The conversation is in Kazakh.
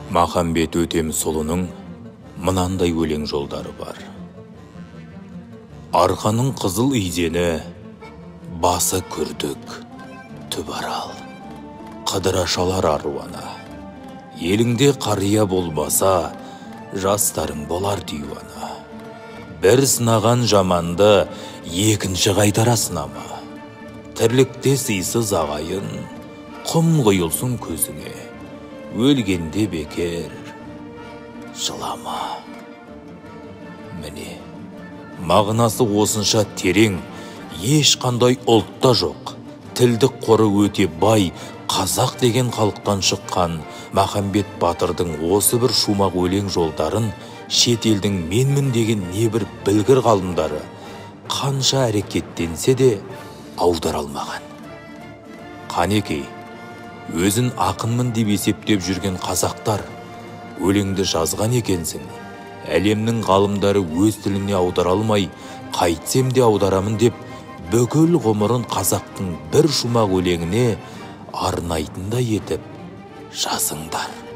Махамбет Өтемісұлының мынандай өлең жолдары бар. Арқаның қызыл изені, басы күрдік, түбарал, қыдырашалар аруана. Еліңде қария болмаса, жастарың болар дивана. Бір сынаған жаманды екінші қайтара сынама. Тірлікте сыйсыз ағайын, құм құйылсын көзіңе. Өлгенде бекер, жылама. Міне, мағынасы осынша терең, ешқандай ұлтта жоқ. Тілдік қоры өте бай, қазақ деген халықтан шыққан Махамбет батырдың осы бір шумақ өлең жолдарын шет елдің менмін деген небір білгір ғалымдары қанша әрекеттенсе де аудара алмаған. Қанекей, өзін ақынмын деп есептеп жүрген қазақтар, өлеңді жазған екенсің. Әлемнің ғалымдары өз тіліне аудара алмай, қайтсем де аударамын деп, бүкіл ғұмырын қазақтың бір шумақ өлеңіне арнайтындай етіп жазыңдар.